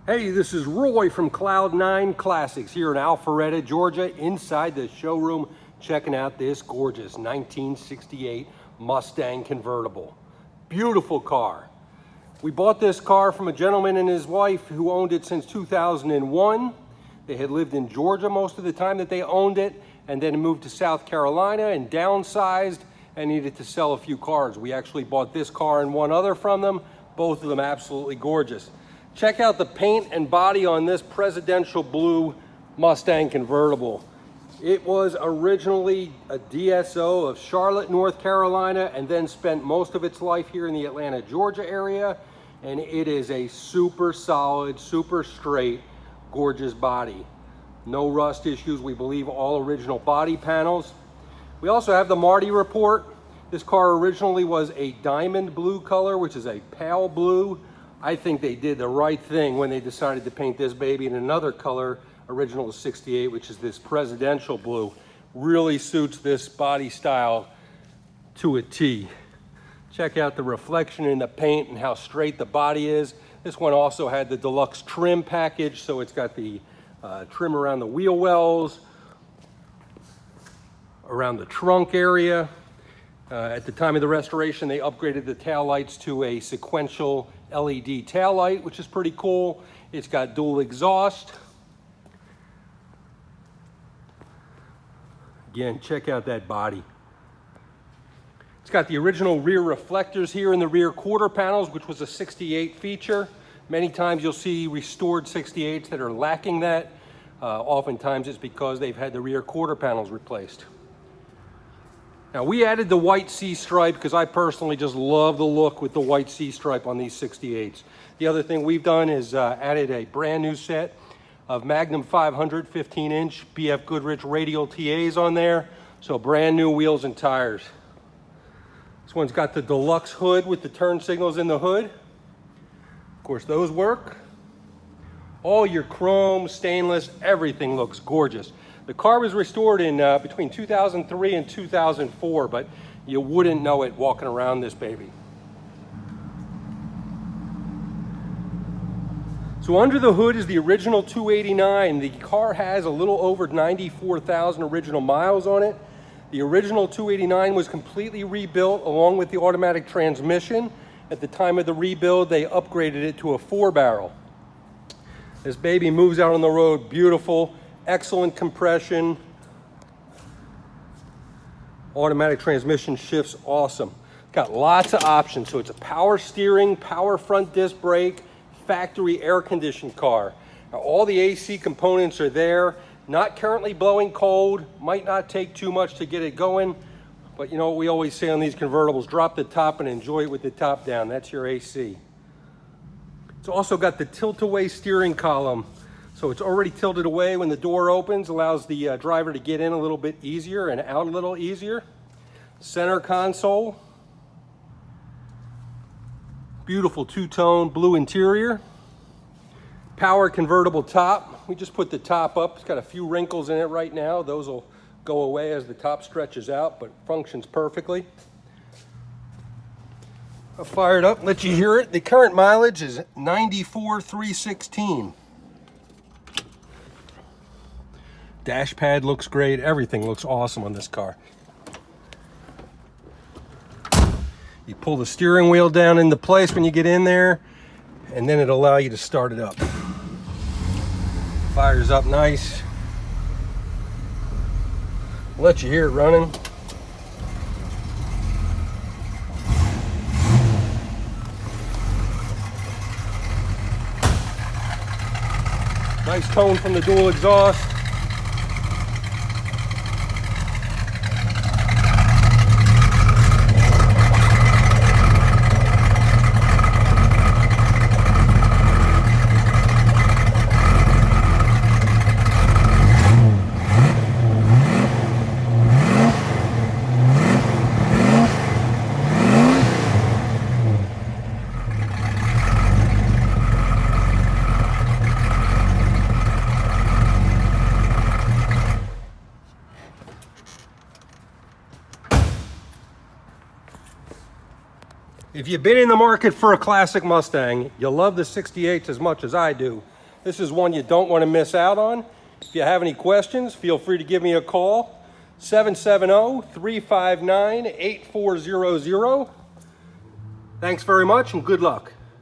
Hey, this is Roy from Cloud9 Classics here in Alpharetta, Georgia, inside the showroom, checking out this gorgeous 1968 Mustang convertible. Beautiful car. We bought this car from a gentleman and his wife who owned it since 2001. They had lived in Georgia most of the time that they owned it, and then moved to South Carolina and downsized and needed to sell a few cars. We actually bought this car and one other from them, both of them absolutely gorgeous. Check out the paint and body on this presidential blue Mustang convertible. It was originally a DSO of Charlotte, North Carolina, and then spent most of its life here in the Atlanta, Georgia area. And it is a super solid, super straight, gorgeous body. No rust issues. We believe all original body panels. We also have the Marty report. This car originally was a diamond blue color, which is a pale blue. I think they did the right thing when they decided to paint this baby in another color, original 68, which is this presidential blue. Really suits this body style to a T. Check out the reflection in the paint and how straight the body is. This one also had the deluxe trim package, so it's got the trim around the wheel wells, around the trunk area. At the time of the restoration, they upgraded the taillights to a sequential LED taillight, which is pretty cool. It's got dual exhaust. Again, check out that body. It's got the original rear reflectors here in the rear quarter panels, which was a 68 feature. Many times you'll see restored 68s that are lacking that. Oftentimes it's because they've had the rear quarter panels replaced. Now, we added the white C-stripe because I personally just love the look with the white C-stripe on these 68s. The other thing we've done is added a brand new set of Magnum 500 15-inch BF Goodrich radial TAs on there. So brand new wheels and tires. This one's got the deluxe hood with the turn signals in the hood. Of course, those work. All your chrome, stainless, everything looks gorgeous. The car was restored in between 2003 and 2004, but you wouldn't know it walking around this baby. So under the hood is the original 289. The car has a little over 94,000 original miles on it. The original 289 was completely rebuilt along with the automatic transmission. At the time of the rebuild, they upgraded it to a 4-barrel. This baby moves out on the road beautiful. Excellent compression. Automatic transmission shifts awesome. Got lots of options. So it's a power steering, power front disc brake, factory air conditioned car. Now, all the AC components are there. Not currently blowing cold. Might not take too much to get it going. But you know what we always say on these convertibles, drop the top and enjoy it with the top down. That's your AC. It's also got the tilt-away steering column. So it's already tilted away when the door opens, allows the driver to get in a little bit easier and out a little easier. Center console. Beautiful two-tone blue interior. Power convertible top. We just put the top up. It's got a few wrinkles in it right now. Those will go away as the top stretches out, but functions perfectly. I'll fire it up, let you hear it. The current mileage is 94,316. Dash pad looks great. Everything looks awesome on this car. You pull the steering wheel down into place when you get in there, and then it'll allow you to start it up. Fires up nice. Let you hear it running. Nice tone from the dual exhaust. If you've been in the market for a classic Mustang, you'll love the 68s as much as I do. This is one you don't want to miss out on. If you have any questions, feel free to give me a call. 770-359-8400. Thanks very much and good luck.